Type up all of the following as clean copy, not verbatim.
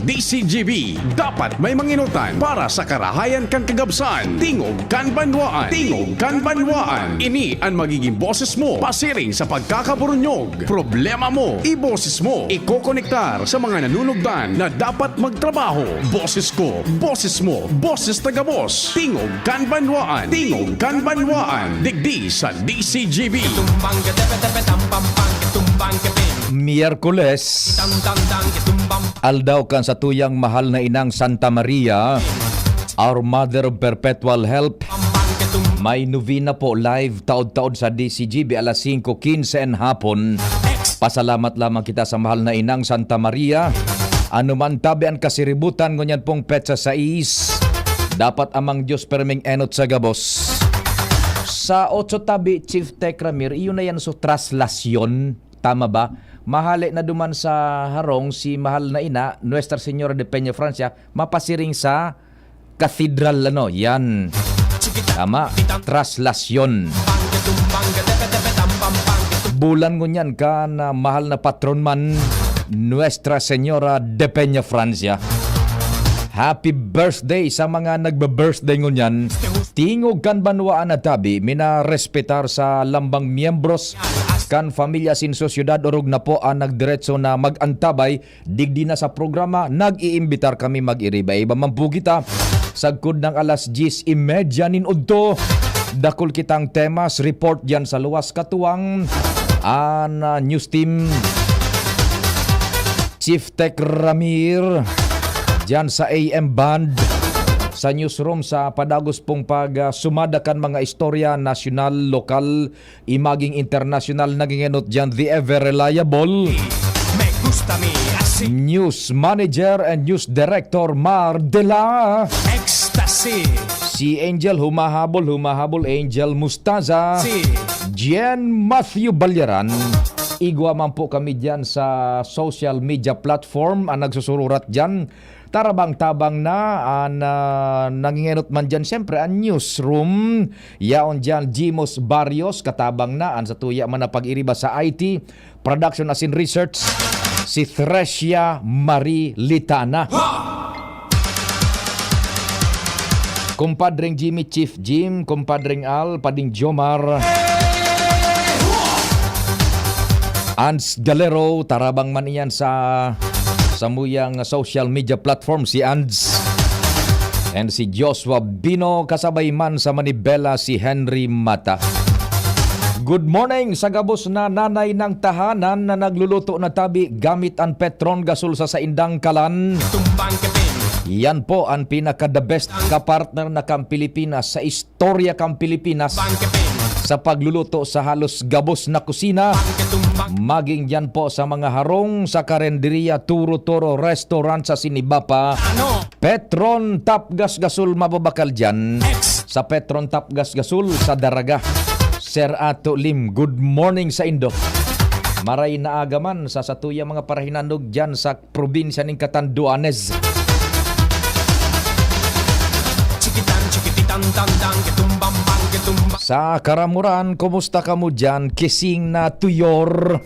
DCGB. Dapat may manginutan para sa karahayan kan kagabsan. Tingog kan banwaan. Tingog kan banwaan. Ini ang magiging boses mo pasiring sa pagkakaburunyog. Problema mo, iboses mo. Ikokonektar sa mga nanunugdan na dapat magtrabaho. Boses ko, boses mo, boses taga-boss. Tingog kan banwaan. Tingog kan banwaan. Digdi sa DCGB. Miyerkules, aldaw kan sa tuyang mahal na inang Santa Maria, Our Mother of Perpetual Help. May novena po live taod-taod sa DCGB alas 5:15 hapon. Pasalamat lamang kita sa mahal na inang Santa Maria. Ano man tabian kasiributan ngunyan pong petsa sa dapat amang Diyos perming enot sa gabos. Sa 8 tabi, Chief Tech Ramir, iyon na yan so traslasyon. Tama ba? Mahali na duman sa harong si mahal na ina, Nuestra Señora de Peña Francia, mapasiring sa cathedral, ano, yan. Tama, traslasyon. Bulan ngunyan ka na mahal na patron man, Nuestra Señora de Peña Francia. Happy birthday sa mga nagbe-birthday ngunyan. Tingog kan banwaan na tabi, minarespetar sa lambang miyembros kan familia sin sosyudad orog na po ang nagdiretso na mag-antabay digdi na sa programa. Nag-iimbitar kami mag-iriba-iba mampugita sagkod ng alas 10:30 ninudto. Dakol kitang temas report dyan sa luwas katuwang an news team Chief Tech Ramir dyan sa AM Band sa newsroom sa padagos pong sumadakan mga istorya nasyonal, lokal, imaging international. Nagingenot dyan the ever reliable News Manager and News Director Mar de la Ecstasy. Si Angel humahabol Angel Mustaza, Jen Matthew Balyaran. Igwa man po kami dyan sa social media platform ang nagsusururat dyan. Tarabang-tabang na nangingenot man dyan siyempre ang newsroom. Yaon dyan Jimos Barrios katabang na ang sa tuya man na pag-iriba sa IT production as in research si Thresia Marie Litana. Kumpadring Jimmy Chief Jim, kumpadring Al, pading Jomar, Ans Galero, tarabang man iyan sa muyang social media platform si Ans. And si Joshua Bino, kasabay man sa Manibela si Henry Mata. Good morning sa gabos na nanay ng tahanan na nagluluto na tabi gamit ang Petron gasol sa Indang Kalan. Yan po ang pinaka-the best ka-partner na kang Pilipinas sa istorya kang Pilipinas sa pagluluto sa halos gabos na kusina. Maging yan po sa mga harong, sa karenderia, turo-toro, restaurant sa Sinibapa. Petron Tap Gas Gasol mababakal dyan. Sa Petron Tap Gas Gasol sa Daraga. Sir Ato Lim, good morning sa Indo. Maray na agaman sa satuya mga parahinandog dyan sa probinsya ng Catanduanes. Sa Karamuran, kumusta ka mo dyan? Kising na tuyor.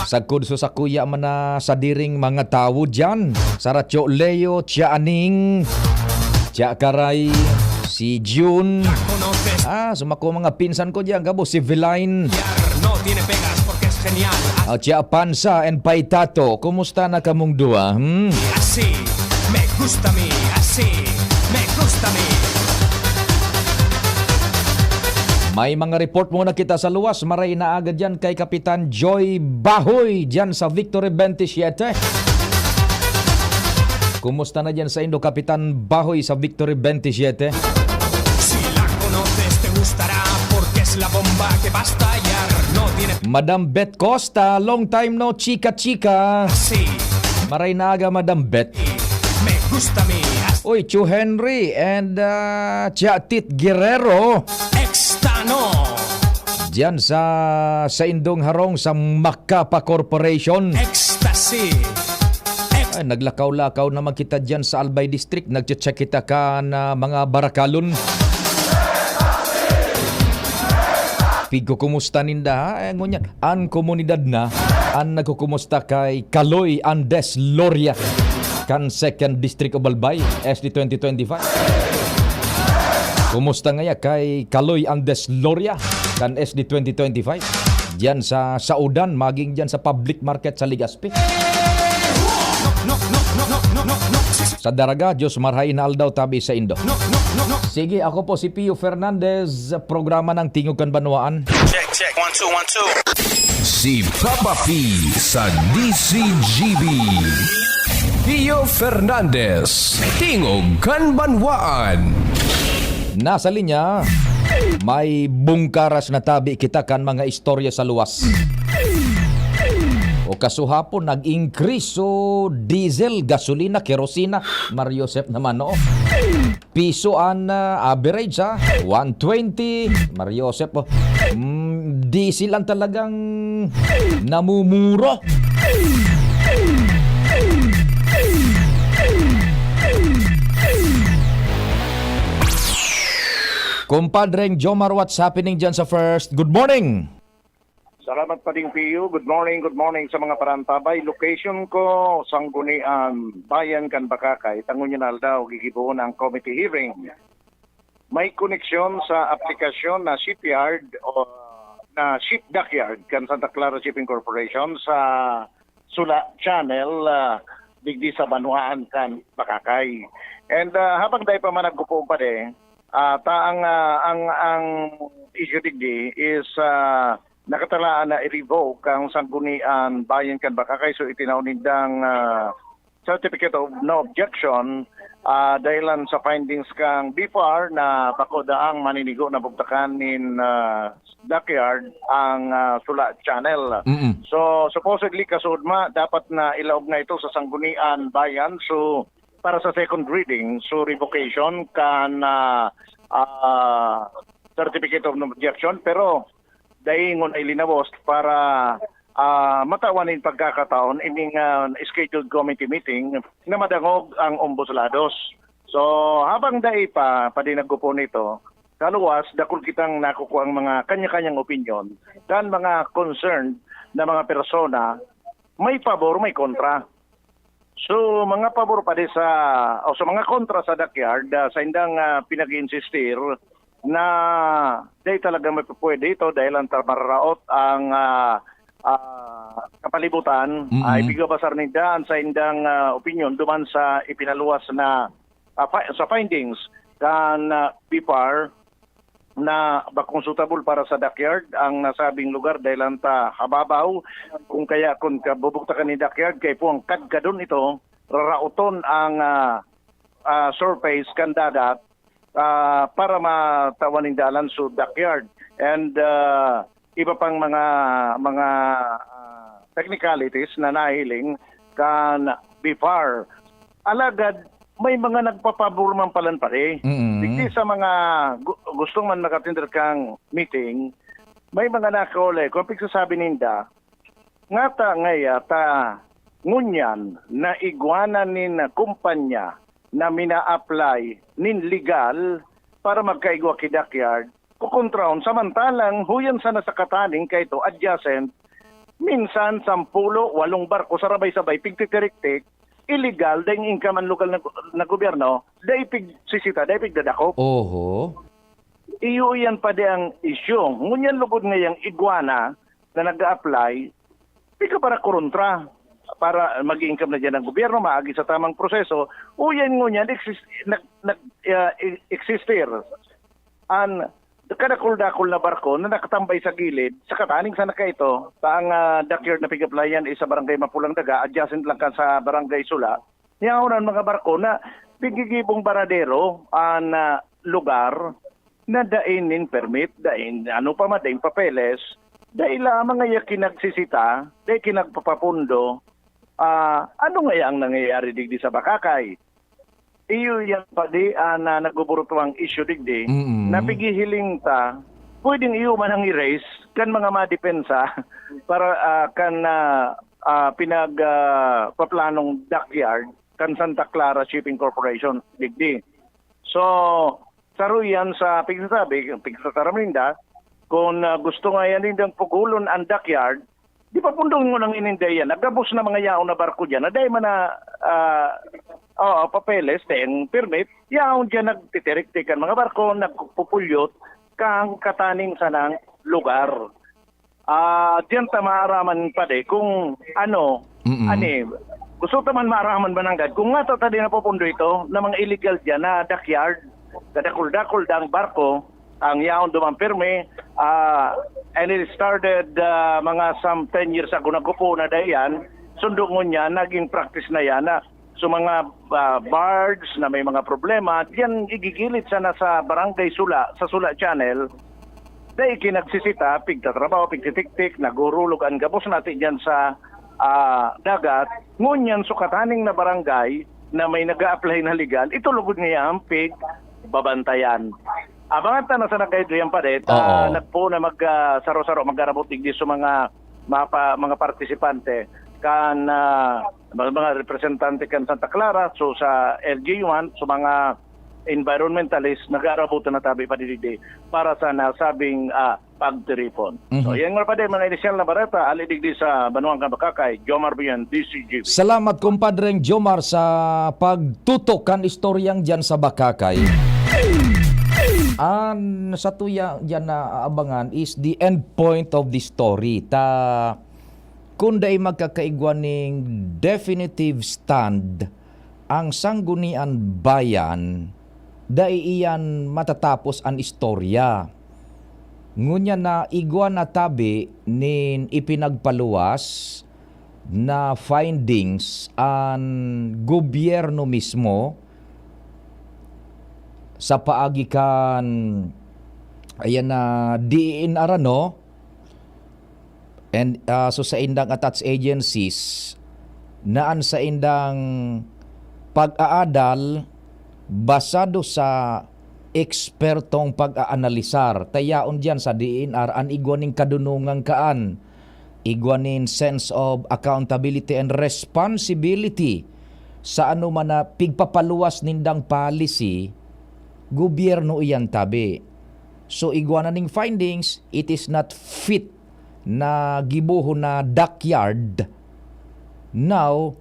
Sagkod sa kuya man na sa diring mga tao dyan. Sa Ratyo Leo, Tia Aning, Tia Karay, si June. Sumako mga pinsan ko dyan. Gabo, si Viline. Tia Pansa and Paitato. Kumusta na kamong dua? Me gusta mi, así, me gusta mi. May mga report muna kita sa luwas. Maray na agad dyan kay Kapitan Joy Bahoy dyan sa Victory 27. Kumusta na dyan sa Indo, Kapitan Bahoy sa Victory 27? Si la conoces te gustará porque es la bomba que va a estallar. No tiene Madam Bet Costa, long time no chika-chika. así, Maray na aga, Madam Bet. me gusta mi, Uy, Chu Henry and Chatit Guerrero extano. dyan sa Indong Harong sa Macapa Corporation. Ecstasy. Ay, naglakaw-lakaw naman kita dyan sa Albay District. Nag-check kita ka na mga barakalon. Pigo, kumusta ninda ha? Ngunyan, ang komunidad na Ang nagkukumusta kay Kaloy Andes Loria kan 2nd District of Albay, SD 2025. Kumusta nga kay Kaloy Andes Loria kan SD 2025? Diyan sa Saudan, maging diyan sa public market sa Legazpi. Sa Daraga, Diyos marhay na aldaw tabi sa Indo. Sige, ako po si Pio Fernandez, programa ng Tingog Kanbanwaan. Check, 1 2 1 2. Si Papa P sa DCGB. Pio Fernandez, Tingog Kanbanwaan. Nasa linya, may bungkaras na tabi kita kan mga istorya sa luwas. O kasuhapon nag-increase so diesel, gasolina, kerosina. Mariosep naman no. Piso an average ha, 120. Mariosep oh. Diesel ang talagang namumuro. Kumpadreng Jomar, what's happening dyan sa first? Good morning! Salamat pa din, Pio. Good morning sa mga parantabay. Location ko, Sanggunian, Bayan, Kanbakakay. Tangunyan aldaw, gigibuon ang committee hearing. May koneksyon sa aplikasyon na shipyard o na ship dockyard kan Santa Clara Shipping Corporation sa Sula Channel, digdi sa Banwaan, Kanbakakay. And habang dahil pa man nagkupo pa ang issue digdi is nakatalaan na i-revoke ang Sanggunian Bayan Kanbakakay, so itinawag certificate of no objection dahilan sa findings kang BFAR na bakodaang maninigo na bugtakan nin dockyard ang Sula Channel. So supposedly kasudma dapat na ilaog na ito sa Sanggunian Bayan, so para sa second reading, so revocation kan certificate of no objection, pero daingon ay linawos para matawanin pagkakataon ining scheduled committee meeting na madangog ang ombuslados. So habang dai pa din naggupo nito, kaluwas dakul kitang nakukuha ang mga kanya-kanyang opinion kan mga concerned na mga persona, may pabor, may kontra. So mga pabor pa din sa mga kontra sa dockyard, sa indang pinag-insistir na dahil talaga may pwede ito dahil ang mararaot ang kapalibutan, ay bigabasar nila sa indang opinion duman sa ipinaluwas na sa findings kan BFAR na bakonsutable para sa dockyard ang nasabing lugar dahil ang hababaw kung kabubuktakan ni dockyard kay po ang kadkadon ito rarauton ang surface kan dagat para matawaning dalan sa dockyard. And iba pang mga technicalities na nahiling kan BFAR. Alagad, may mga nagpapabor man palan pare. Digdi sa mga gustong man makatindar kang meeting, may mga nakole. Kung pigsasabi ninda, ngata ngunyan na iguanan nin kumpanya na mina-apply nin legal para magkaigwa ki dockyard, kukontraon samantalang huyan sa nasakataning kay ito adjacent, minsan 10, 8 barko sarabay-sabay pigtitiriktik, illegal dahil income ang lokal na gobyerno, dahil pigsisita, dahil pigdadakop. Oho. Iyo yan pa di ang issue. Ngunyan lugod ngayang iguana na nag-a-apply, pika para kontra para mag-income na dyan ang gobyerno, maagi sa tamang proseso, uyan ngunyan existir an kadakul-dakul na barko na nakatambay sa gilid sa kataning sana ka ito ang dockyard na pigaplayan sa barangay Mapulang Daga, adjacent lang ka sa barangay Sula. Niyahunan mga barko na pigigibong baradero ang lugar na dainin permit, dain daing papeles, dahil mga kinagsisita, dahil kinagpapapundo, ano nga ang nangyayari digdi sa Bakakay? Iyo yan pa di na nagbuburutuang issue digdi, na pigihiling ta, pwedeng iyo man ang erase kan mga madepensa para pinagpaplanong dockyard kan Santa Clara Shipping Corporation digdi. So, saruyan sa pigsasabi, pigsasaraminda, kung gusto nga yan din pugulon ang dockyard, Di pa pundong mo nang inindayan. Nagabos na mga yaon na barko dyan. Naday man na papeles, tayong permit, yaon dyan nagtitirik-tikan mga barko, nagpupulyot kang kataning sanang lugar. Diyan ta maaraman pa de kung ano, gusto taman maaraman bananggad. Kung nga tadi na pupundo ito, na mga illegal dyan na dockyard, kadakul-dakul dang barko, ang yaon dumampirme, and it started mga some 10 years ago nagkupo na dayan, sundo mo niya, naging practice na yan na so mga barge na may mga problema, diyan igigilit sana sa barangay Sula, sa Sula Channel, dahil kinagsisita, pigtatrabaho, pigtitik-tik, nagurulog ang gabos natin dyan sa dagat, ngunyan sukataning na barangay na may nag-a-apply na legal, ito lugod niya ang babantayan. Abangan ta na sa nagkaidriyan pa rin, nagpo na saro-saro magkarabot di sa mga partisipante kan mga representante kan Santa Clara, so sa LG1, so mga environmentalist nag-aarabutan na tabi pa didi para sa nasabing pagtiripon. So yan nga pa din mga inisyal na barata, alidigdi sa Banuang Kabakakay, Jomar Bian, DCGB. Salamat kumpadreng Jomar sa pagtutok kan istoryang dyan sa Bakakay. Ang sa tuya dyan na abangan is the end point of the story. Kung day magkakaigwan ng definitive stand ang Sangguniang Bayan, day iyan matatapos ang istorya. Ngunya na igwa na tabi nin ipinagpaluwas na findings ang gobyerno mismo sa paagi kan ayan na diin arano and so sa indang attached agencies naan sa indang pag-aadal basado sa ekspertong pag-aanalisar tayaon diyan sa DNR an igwaning kadunungan kaan igwanin sense of accountability and responsibility sa ano man na pigpapaluwas nindang policy gobyerno iyan tabi. So igwa na ning findings, it is not fit na gibuho na dockyard. Now,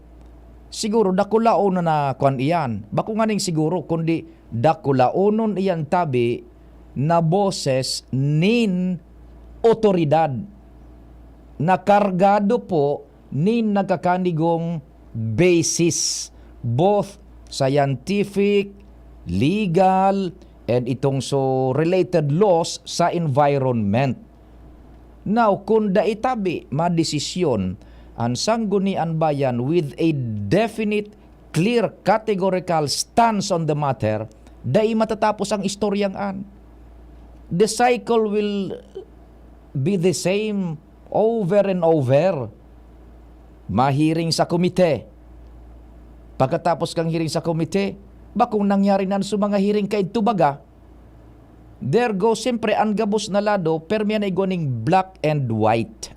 siguro dakulaon na kuan iyan. Bako nga ning siguro kundi dakulaonon iyan tabi na boses nin otoridad na kargado po nin nagkakanigong basis both scientific, legal, and itong so related laws sa environment. Now, kung daitabi madesisyon ang Sangguniang Bayan with a definite, clear, categorical stance on the matter, dai matatapos ang istoryang an. The cycle will be the same over and over. Mahiring sa komite. Pagkatapos kang hearing sa komite, bakong nangyari nan sa mga hearing kay tubaga, there go siyempre ang gabos na lado, permian ay goning black and white.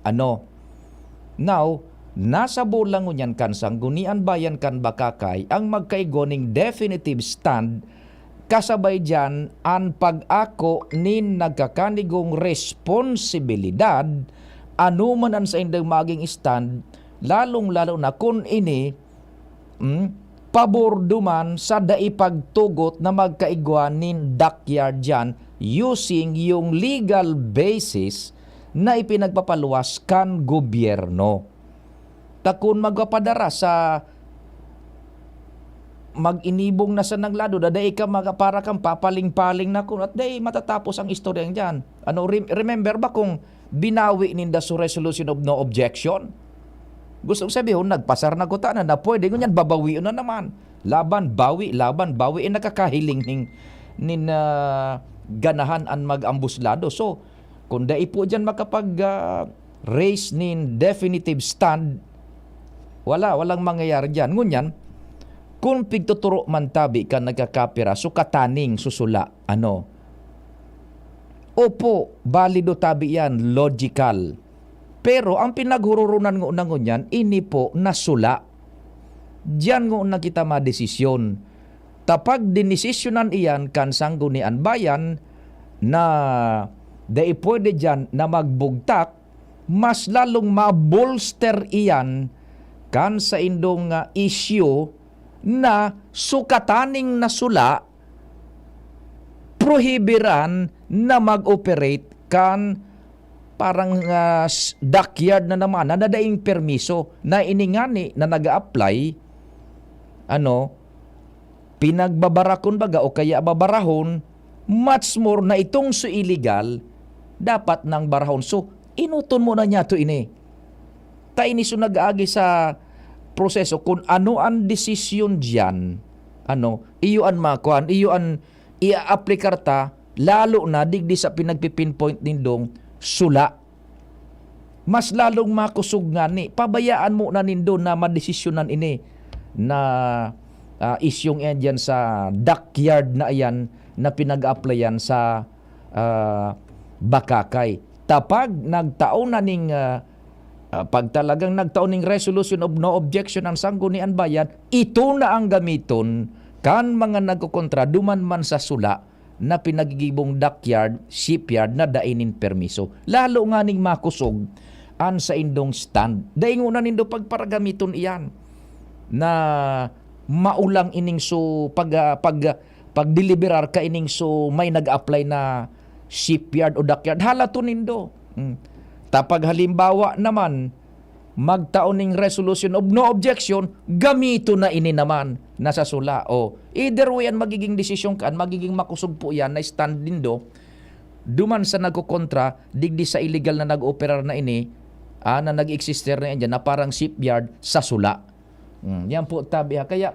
Now, nasa bulangon yan kan Sangguniang Bayan kan Bakakay, ang magkaigoning definitive stand, kasabay dyan ang pag-ako nin nagkakanigong responsibilidad, anuman ang sa indang maging stand, lalong-lalo na kung ini, pabor duman sa daipagtugot na magkaigwanin dockyard dyan using yung legal basis na ipinagpapaluwas kan gobyerno. Takun magpapadara sa mag-inibong na sa nanglado, daday ka para kang papaling-paling na kun at day matatapos ang istoryang dyan. Remember ba kung binawi ninda sa resolution of no objection? Gusto sabihin, nagpasar na guta na pwede ngunyan babawiin na naman. Laban, bawi, nakakahiling nin ganahan ang mag-ambuslado. So, kung dai po dyan makapag-raise nin definitive stand, walang mangyayari dyan. Ngunyan, kung pigtuturo man tabi ka nagkakapira, so kataning susula, opo, balido tabi yan, logical. Pero ang pinaghururunan ng unang ini po nasula. Diyan ng kita madesisyon. Tapag dinesisyonan iyan kan Sangguniang Bayan na dai pwede dyan na magbugtak mas lalong mabolster iyan kan sa indong issue na sukataning nasula prohibiran na mag-operate kan parang dockyard na naman na nadaing permiso na iningani na nag-a-apply pinagbabarakon baga o kaya babarahon much more na itong so illegal dapat nang barahon. So inuton mo na niya to ini. Taini so nag-aagi sa proseso kung ano ang desisyon diyan, iyo an makuan, iyo an ia-aplikar ta lalo na digdi sa pinagpipinpoint nindong sula. Mas lalong makusog nga ni pabayaan mo na nindo na madesisyonan ini na isyong yan dyan sa dockyard na yan na pinag-applyan sa Bakakay. Tapag nagtaon na ning pag talagang nagtaon ning resolution of no objection ang sanggunian bayan, ito na ang gamiton kan mga nagkokontra duman man sa sula na pinagigibong dockyard, shipyard na dainin permiso. Lalo nga ning makusog an sa indong stand. Daingunan nindo pagparagamiton iyan na maulang ining so pag-deliverar ka ining so may nag-apply na shipyard o dockyard. Halato nindo. Tapag halimbawa naman, magtaon ning resolution of no objection, gamito na ini naman nasa sula. O, either way yan magiging desisyon kan, magiging makusog po yan na stand nindo, duman sa nagkukontra, digdi sa illegal na nag-operar na ini, na nag-exister na yan dyan, na parang shipyard sa sula. Yan po tabi ha. Kaya,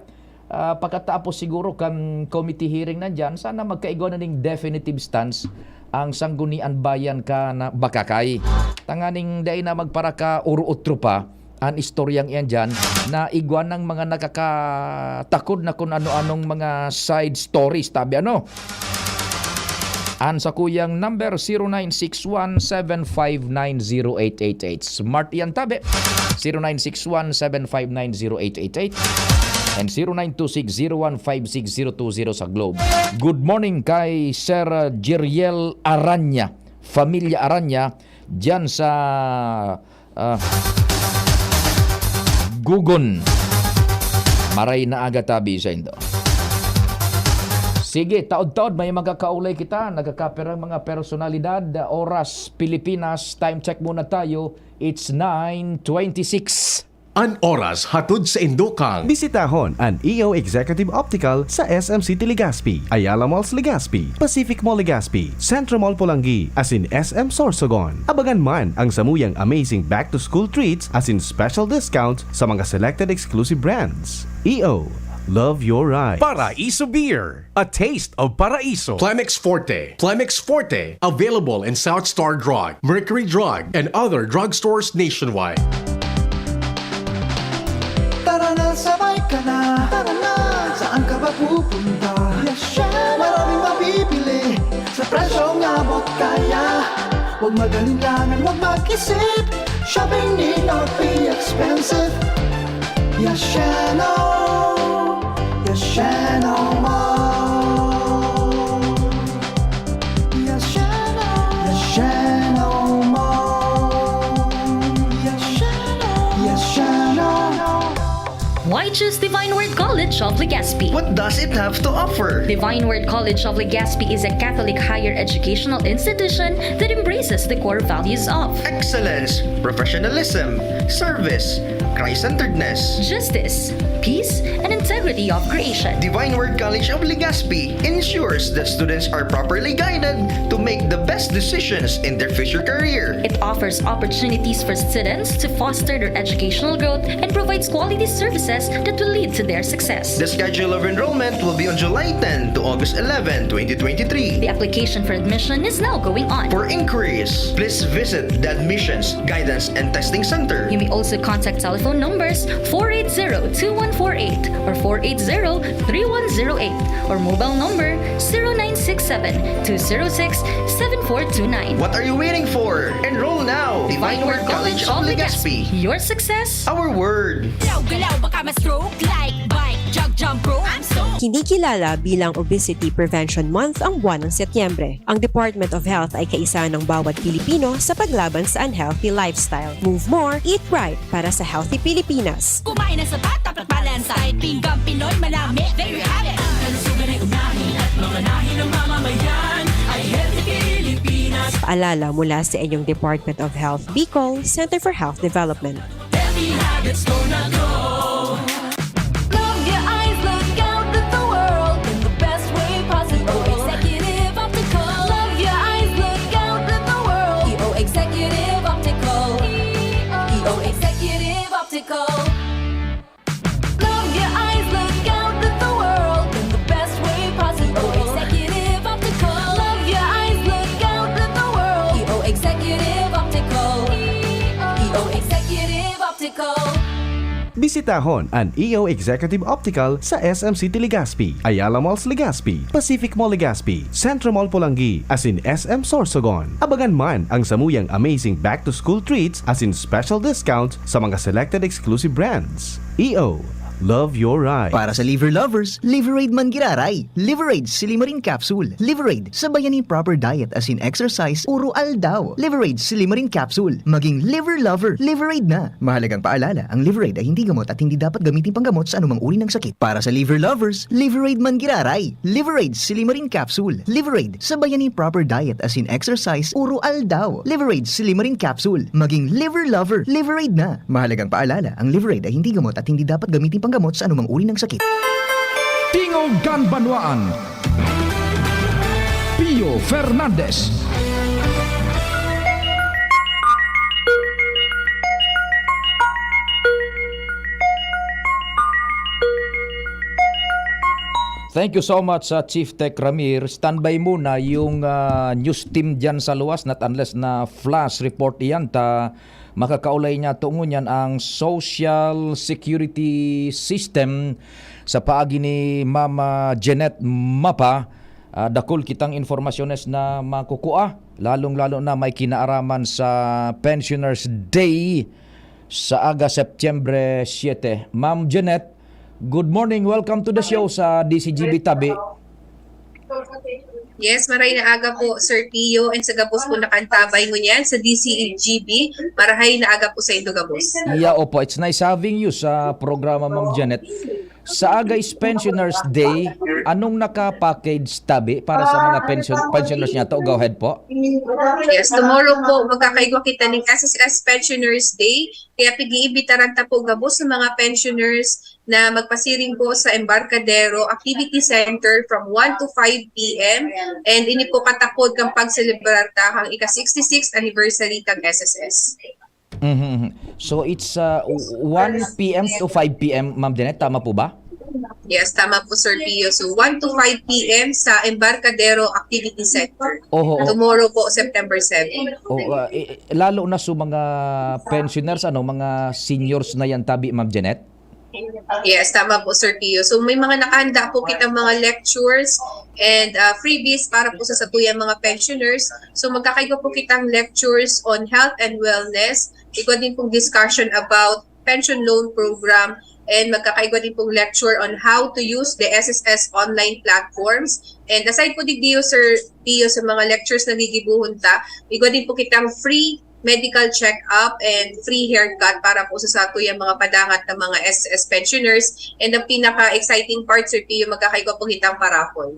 pagkatapos siguro kan committee hearing na dyan, sana magkaigaw na ning definitive stance ang sanggunian bayan ka na Bakakay. Tanganing day na magpara ka uro-utro pa ang istoryang yan dyan na igwan ng mga nakakatakod na kung ano-anong mga side stories. Tabi An sa kuyang number 0961-7590888. Smart yan tabi. 0961-7590888. And 0926-0156-020 sa Globe. Good morning kay Sir Jeriel Aranya, Familia Aranya, dyan sa Gugon. Maray na aga tabi sa indo. Sige, taod-taod may magkakaulay kita. Nagkakaperang mga personalidad. Oras Pilipinas. Time check muna tayo. It's 9:26. An oras hatod sa Indokang. Bisitahon ang EO Executive Optical sa SM City Legazpi, Ayala Malls Legazpi, Pacific Mall Legazpi, Centro Mall Pulangi, as in SM Sorsogon. Abagan man ang samuyang amazing back-to-school treats as in special discounts sa mga selected exclusive brands. EO, love your ride. Paraiso Beer, a taste of Paraiso. Plemex Forte. Plemex Forte, available in South Star Drug, Mercury Drug, and other drugstores nationwide. Tara na, sabay ka na. Tara na, saan ka ba pupunta? Maraming mabibili sa presyong abot kaya. Huwag magalinlangan, huwag mag-isip. Shopping need not be expensive. Yashano Mall. Yashano Mall. Yashano. Why choose Divine Word College of Legazpi? What does it have to offer? Divine Word College of Legazpi is a Catholic higher educational institution that embraces the core values of excellence, professionalism, service, Christ-centeredness, justice, peace, and integrity of creation. Divine Word College of Legazpi ensures that students are properly guided to make the best decisions in their future career. It offers opportunities for students to foster their educational growth and provides quality services that will lead to their success. The schedule of enrollment will be on July 10 to August 11, 2023. The application for admission is now going on. For inquiries, please visit the Admissions, Guidance, and Testing Center. You may also contact telephone numbers 480-2148 or 480-3108 or mobile number 0967-206-7429. What are you waiting for? Enroll now! Divine Word College of Legazpi. Your success, Our word! Galaw-galaw baka ma-stroke like bike, jog, jump rope. I'm so Kinikilala bilang Obesity Prevention Month ang buwan ng Setyembre. Ang Department of Health ay kaisa ng bawat Pilipino sa paglaban sa unhealthy lifestyle. Move more, eat right para sa healthy Pilipinas. Kumain na sapat, dapat balansa. Kahit pinggang Pinoy, malami. There you have it. Ang kalusugan ay unahin at mamanahin ng mamamayan ay healthy Pilipinas. Paalala mula sa inyong Department of Health, Bicol, Center for Health Development. Healthy habits gonna go. Love your eyes, look out at the world in the best way possible. Executive Optical. Love your eyes, look out at the world. EO Executive Optical. EO Executive Optical. Love your eyes, look out at the world in the best way possible. Executive Optical. Love your eyes, look out at the world. EO Executive Optical. EO Executive Optical. Bisitahon ang EO Executive Optical sa SM City Legazpi, Ayala Malls Legazpi, Pacific Mall Legazpi, Centro Mall Pulangi, as in SM Sorsogon. Abagan man ang samuyang amazing back-to-school treats as in special discounts sa mga selected exclusive brands. EO, love your ride. Para sa liver lovers, Liverade man giraray. Liverade Silimarin Capsule. Liverade, sabayan ni proper diet as in exercise, uro aldaw. Liverade Silimarin Capsule. Maging liver lover, Liverade na. Mahalagang paalala, ang Liverade ay hindi gamot at hindi dapat gamitin panggamot sa anumang uri ng sakit. Para sa liver lovers, Liverade man giraray. Liverade Silimarin Capsule. Liverade, sabayan ni proper diet as in exercise, uro aldaw. Liverade Silimarin Capsule. Maging liver lover, Liverade na. Mahalagang paalala, ang Liverade ay hindi gamot at hindi dapat gamitin panggamot sa anumang uri ng sakit. Tingog Ganbanwaan. Pio Fernandez. Thank you so much sa Chief Tech Ramir. Standby muna yung news team dyan sa luwas, not unless na flash report iyan ta makakaulay niya tungon yan ang social security system sa paagi ni Mama Jeanette Mapa. Dakol kitang informasyones na makukua, lalong-lalo na may kinaaraman sa Pensioners Day sa aga Septyembre 7. Ma'am Jeanette, good morning. Welcome to the show sa DCGB Tabi. Yes, maray na aga po Sir Pio and sa gabos po nakantabay mo niyan sa DCGB. Marahay na aga po sa Indo Gabos. Yeah, opo. It's nice having you sa programa, Ma'am Janet. Sa aga is Pensioners Day, anong naka-package tabi para sa mga pensioners niya to? Go ahead po. Yes, tomorrow po magkakaigwa kita ng SSS Pensioners Day. Kaya pag-iibitaran ta po gabos sa mga pensioners na magpasiring po sa Embarcadero Activity Center from 1 to 5 p.m. And ini po katapod kang pagselebrar ta ang ika-66th anniversary kang SSS. Mm-hmm. So it's 1 p.m. to 5 p.m. Ma'am Janet, tama po ba? Yes, tama po Sir Pio. So 1 to 5 p.m. sa Embarcadero Activity Center. Tomorrow po, September 7. Lalo na sa mga pensioners, mga seniors na yan tabi, Ma'am Janet? Yes, tama po Sir Pio. So may mga nakahanda po kitang mga lectures and freebies para po sa satuyang mga pensioners. So magkakaiba po kitang lectures on health and wellness. Ikaw din pong discussion about pension loan program and magkakaiba din pong lecture on how to use the SSS online platforms. And aside po digdiyo Sir Pio sa mga lectures na gigibuhon ta, ikaw din po kitang free medical check-up and free haircut para po sa satuyang mga padangat ng mga SSS pensioners. And ang pinaka-exciting part, Sir Pio, magkakaiba po kitang paraffol.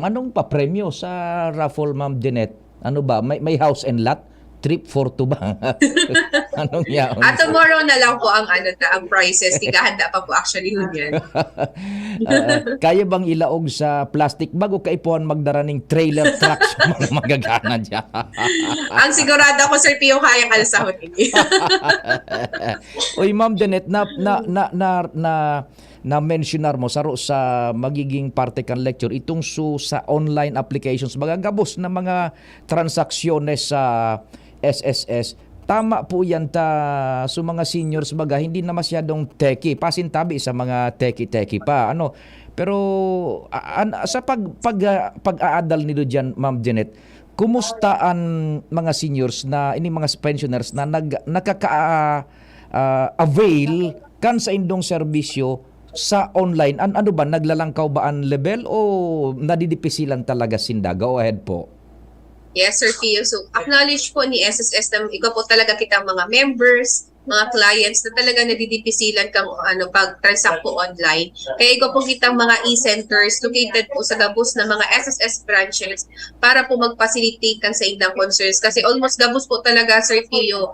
Anong pa-premyo sa raffle, Ma'am Jeanette? Ano ba? May house and lot? Trip for two ba? Anong yaon? Tomorrow na lang po ang ang prices. Tigahanda pa po actually yun yan. Kaya bang ilaog sa plastic bag o kaipuan magdaraning trailer trucks mga magagana dyan? Ang sigurado ko, Sir Pio, kayang alasahon ini. Uy, Ma'am Janet, na-mentionar mo sa magiging parte kan lecture itong sa online applications, magagabos na mga transaksyones sa SSS. Tama po yan sa mga seniors baga, hindi na masyadong techie. Pasintabi sa mga techie pa. Pero sa pag-aadal nito dyan, Ma'am Janet, kumusta ang mga seniors na, ini mga pensioners na nakaka-avail kan sa indong serbisyo sa online, ano ba, naglalangkaw ba ang level o nadidipisilan talaga sinda? Go ahead po. Yes, Sir Pio. So, acknowledge po ni SSS na ikaw po talaga kitang mga members, mga clients na talaga nadidipisilan kang pag-transact po online. Kaya ikaw po kitang mga e-centers located po sa gabos na mga SSS branches para po mag-facilitate kang sa indang concerns. Kasi almost gabos po talaga, Sir Pio,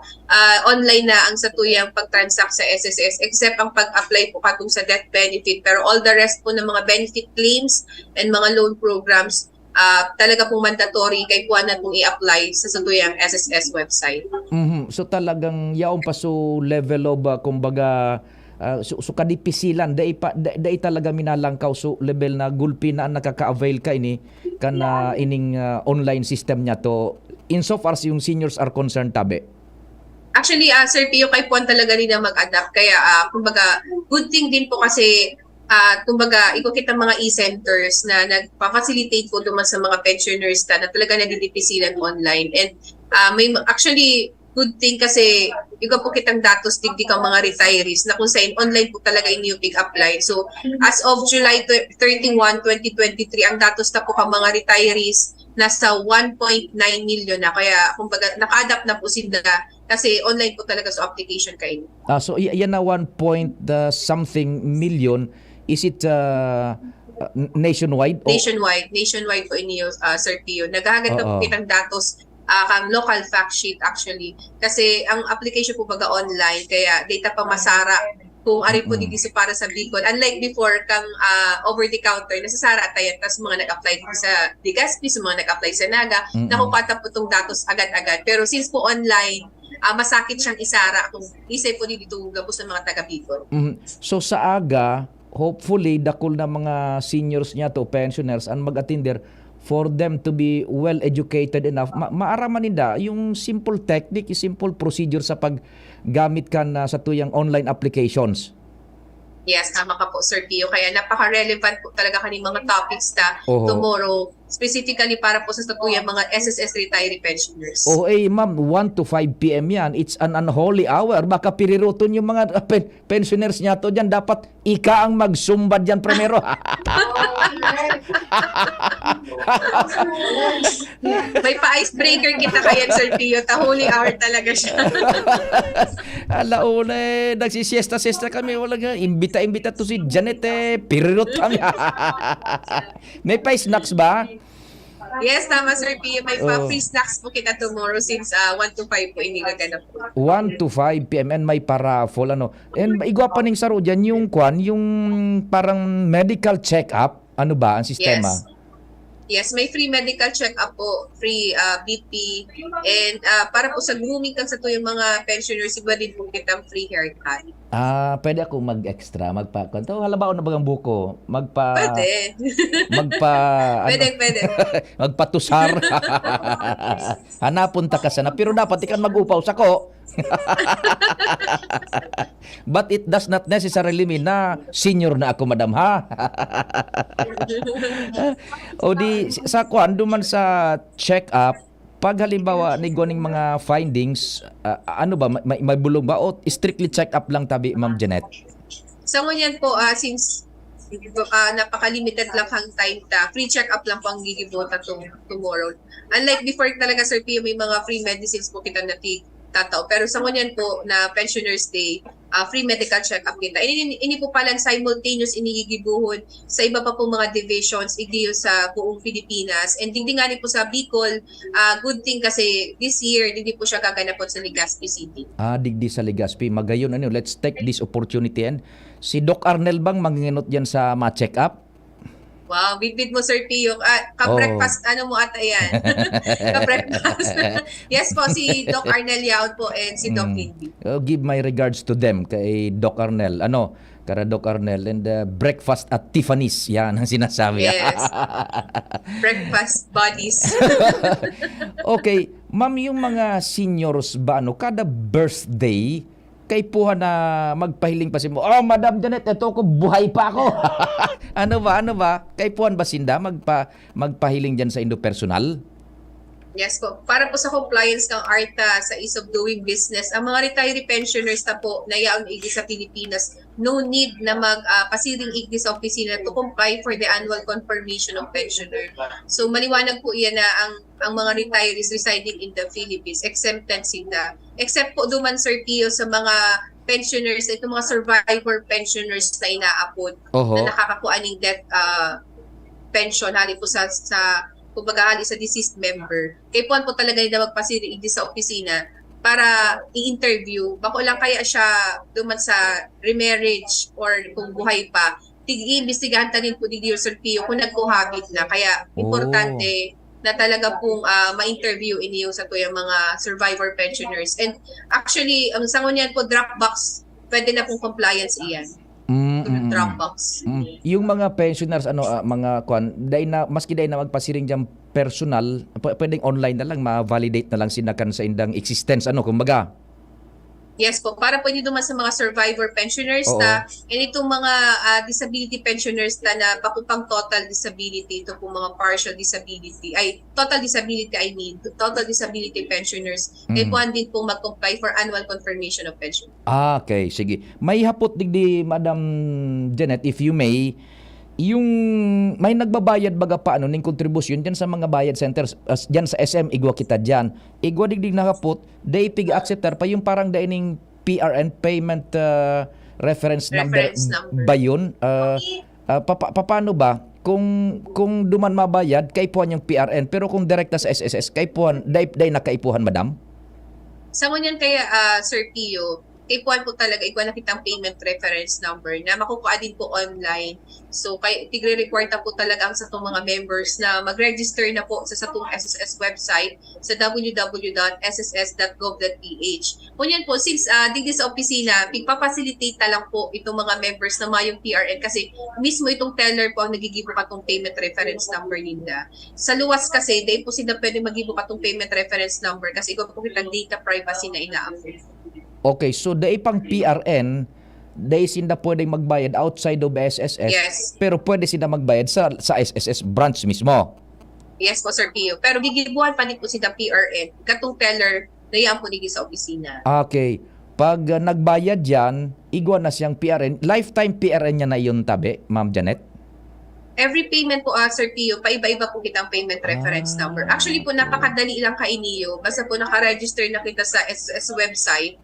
online na ang satuyang pag-transact sa SSS except ang pag-apply po katong sa death benefit. Pero all the rest po ng mga benefit claims and mga loan programs, talaga pong mandatory kay kuha na pong i-apply sa satuyang SSS website. So talagang yaon pa so level of kumbaga so kadipisilan dai talaga minalangkaw so level na gulpi na nakaka-avail ka ini kana ining online system niya to insofar as yung seniors are concerned tabi. Actually, Sir Pio, kay Puan talaga rin na mag-adapt. Kaya, kumbaga, good thing din po kasi kumbaga, ikaw kita mga e-centers na nagpa-facilitate po duman sa mga pensioners na talaga nadidipisilan online. And actually, good thing kasi ikaw po kitang datos digdig ang mga retirees na kung saan online po talaga inyo apply. So, as of July 31, 2023, ang datos na po ang mga retirees nasa 1.9 million na. Kaya, kumbaga, naka-adapt na po sila kasi online po talaga sa application kayo. So, yan na 1 point something million. Is it nationwide? Nationwide po inyo, Sir Pio. Naghahagat na po kitang datos kang local fact sheet actually. Kasi ang application po baga online, kaya data pa masara kung ari po dito para sa Bicol. Unlike before, kang over the counter, nasasara at tayan, tapos mga nag-apply dito sa Legazpi, sa mga nag-apply sa Naga, nakupata po itong datos agad-agad. Pero since po online, masakit siyang isara kung isay po dito gabos ng mga taga-Bicol. So sa aga, hopefully dakol na mga seniors niya to pensioners ang mag-attender for them to be well educated enough maaraman nila yung simple technique, yung simple procedure sa paggamit kan sa tuyang online applications. Yes, tama ka po, Sir Pio. Kaya napaka-relevant po talaga kaning mga topics na tomorrow, specifically para po sa satuyang mga SSS retiree pensioners. Ma'am, 1 to 5 p.m. yan. It's an unholy hour. Baka piriruton yung mga pensioners niya to dyan. Dapat ika ang magsumbad dyan primero. May pa-icebreaker kita kaya, Sir Pio. Holy hour talaga siya. Alauna nagsisiesta-siesta kami. Wala nga. Imbita to si Janet pirirot kami. May pa-snacks ba? Yes, tama, Sir Pio. May pa-free snacks po kita tomorrow since 1 to 5 po inigaganap po. 1 to 5 p.m. and may paraffol And igwa pa ning saro dyan yung parang medical check-up. Ano ba ang sistema? Yes, may free medical check-up po, free BP, and para po sa grooming kang sa tuyong mga pensioners, iba din po kitang free haircut. Pwede ako mag-extra, halabaw na bagang buko, Pwede. Pwede. Magpatusar. Hanapunta ka sana, pero dapat ikan mag-upaw sako. But it does not necessarily mean na senior na ako, madam, ha? O di, sa kuan, duman sa check-up, pag halimbawa ni goning mga findings, ano ba, may bulong ba? O strictly check-up lang tabi, Ma'am Janet? Sa ngunyan po, since napaka-limited lang ang time free check-up lang po ang gigibota tomorrow. Unlike before talaga, Sir Pio, may mga free medicines po kita tatao. Pero sa ngunyan po na Pensioners Day, free medical check-up kita. Ini po palang simultaneous inigigibuhon sa iba pa po mga divisions igdiyo sa buong Pilipinas. And dingdingani po sa Bicol, good thing kasi this year, hindi po siya gaganapon sa Legazpi City. Digdi sa Legazpi. Magayon, let's take this opportunity. And si Doc Arnel bang manginginot dyan sa ma-check-up? Wow, big mo, Sir Pio. Ka-breakfast, ano mo ata yan? Ka-breakfast. Yes po, si Doc Arnel Yaud po and si Doc Lindy. Give my regards to them kay Doc Arnel. Kara Doc Arnel and breakfast at Tiffany's. Yan ang sinasabi. Yes. Breakfast buddies. Okay, ma'am, yung mga seniors ba, kada birthday, kay puha na magpahiling pa si mo. Madam Janet, ito ko, buhay pa ako. Ano ba? Kay puhan ba sinda magpahiling dyan sa Indo personal? Yes po. Para po sa compliance ng ARTA sa ease of doing business, ang mga retiree pensioners na po na yaon igdi sa Pilipinas, no need na pasiring igdi sa opisina to comply for the annual confirmation of pensioner. So maliwanag po iyan na ang mga retirees residing in the Philippines, exempted sila. Except po duman, Sir Pio, sa mga pensioners, itong mga survivor pensioners na inaapod na nakakakuha ng death pension hali po sa kumbaga hali sa deceased member. Kaya po talaga na magpasiring sa opisina para i-interview. Bako lang kaya siya duman sa remarriage or kung buhay pa. Tig-iimbestigahan tanin po ni Sir Pio kung nagkuhabit na. Kaya importante na talaga pong ma-interview inyo sa tuyang mga survivor pensioners. And actually, ang sangon yan po, Dropbox, pwede na pong compliance iyan. Dropbox. Yung mga pensioners mga maski day na magpasiring jam personal, pwedeng online na lang ma-validate na lang sinakan sa indang existence kumbaga. Yes po, para po dito sa mga survivor pensioners and itong mga disability pensioners na pakupang total disability, ito po mga partial disability, total disability total disability pensioners, puwan din po mag-comply for annual confirmation of pension. Okay, sige. May hapot digdi, Madam Janet, if you may, yung may nagbabayad baga pa ning contribution diyan sa mga bayad centers diyan sa SM igwa kita diyan igwa digdig nakaput day pig acceptor pa yung parang daining PRN payment reference number ba yun paano ba kung duman mabayad kay puan yung PRN pero kung direkta sa SSS kay puan day nakaipuhan, Madam? Sa ngunyan kaya Sir Pio, kay puan po talaga igual na kitang payment reference number na makukuha din po online. So kay tigre-require na po talaga ang sa itong mga members na mag-register na po sa itong SSS website sa www.sss.gov.ph. Kunyan po, since digdi sa opisina, pigpapacilitate na lang po itong mga members na mayong PRN kasi mismo itong teller po ang nagigibo ka itong payment reference number nila. Sa luwas kasi, di po sila pwede magibo ka itong payment reference number kasi ikaw po kitang data privacy na ina-approve. Okay, so dai pang PRN, dai sinda pwedeng magbayad outside of SSS, yes, pero pwede sinda magbayad sa SSS branch mismo. Yes po, Sir Pio. Pero gigibuhan pa din po sinda PRN, katong teller na yan po nigi sa opisina. Okay. Pag nagbayad yan, igwa na siyang PRN. Lifetime PRN niya na yun tabi, Ma'am Janet? Every payment po, Sir Pio, paiba-iba po kitang payment reference number. Actually po, napakadali lang kainiyo. Basta po nakaregister na kita sa SSS website.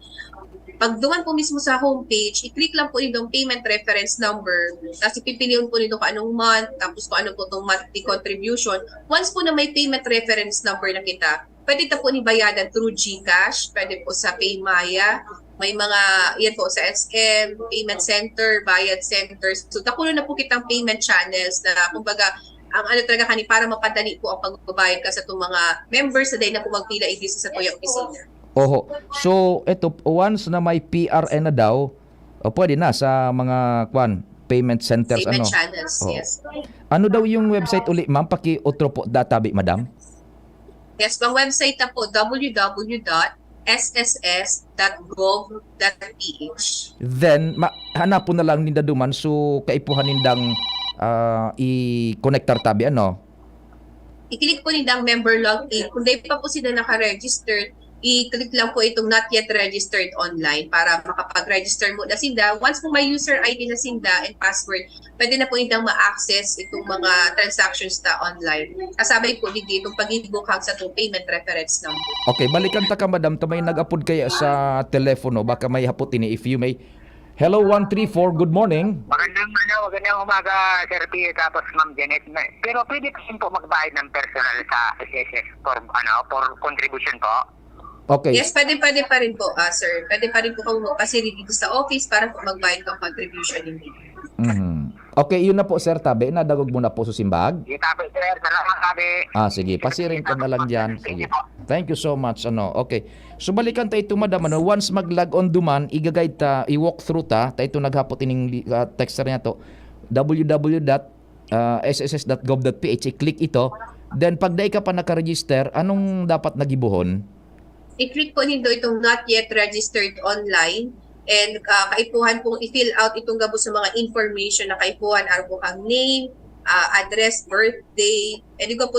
Pag duman po mismo sa homepage, i-click lang po nitong payment reference number. Tapos ipipiliin po nito kung anong month, tapos kung ano po itong monthly contribution. Once po na may payment reference number na kita, pwede ito po nibayadan through GCash, pwede po sa Paymaya, may mga, yan po sa SM, payment center, bayad centers. So, nakulo na po kitang payment channels na, kumbaga, ang talaga kani para mapadali po ang pagbabayad ka sa itong mga members na dahil na po magpila i-visit sa tuyang opisina. Oho. So, ito, once na may PRN na daw, pwede na sa mga payment centers. Payment channels, yes. Ano daw yung website uli, ma'am? Paki-utro po databi, Madam. Yes, ang website na po, www.sss.gov.ph. Then, hanapon na lang ninda duman, so kaipuhan nindang i-connectar tabi, I-click po nindang member login. Kung di pa po sila naka-register, i-click lang po itong not yet registered online para makapag-register mo na sinda. Once po may user ID na sinda and password, pwede na po nindang ma-access itong mga transactions na online. Kasabay po dito itong pag-i-book sa itong payment reference number. Okay, balikan ta ka, Madam. Tamay nag-upload kaya sa telepono. Baka may hapot ini if you may. Hello, 134. Good morning. Magandang umaga, Sir P. Tapos Ma'am Janet. Pero pwede kasi po magbayad ng personal sa SSS for contribution po? Okay. Yes, pwede pa rin po, sir. Pwede pa rin po kung magpasili dito sa office para po magbayad ng contribution ninyo. Okay, yun na po, sir. Tabi, nadagog mo na po sa simbag. Tabi, sir. Salamat, tabi. Sige. Pasirin ka na lang dyan. Sige. Thank you so much. Okay. So, balikan tayo ito, Madam. Once mag-log on duman, i-guide ta, i-walk through ta. Tayo ito naghapot ining texter niya to. www.sss.gov.ph. I-click ito. Then, pag dahi ka pa nakaregister, anong dapat nagibuhon? I-click po nito itong not yet registered online and kaipuhan pong i-fill out itong gabo sa mga information na kaipuhan, araw po kang name, address, birthday, and ikaw po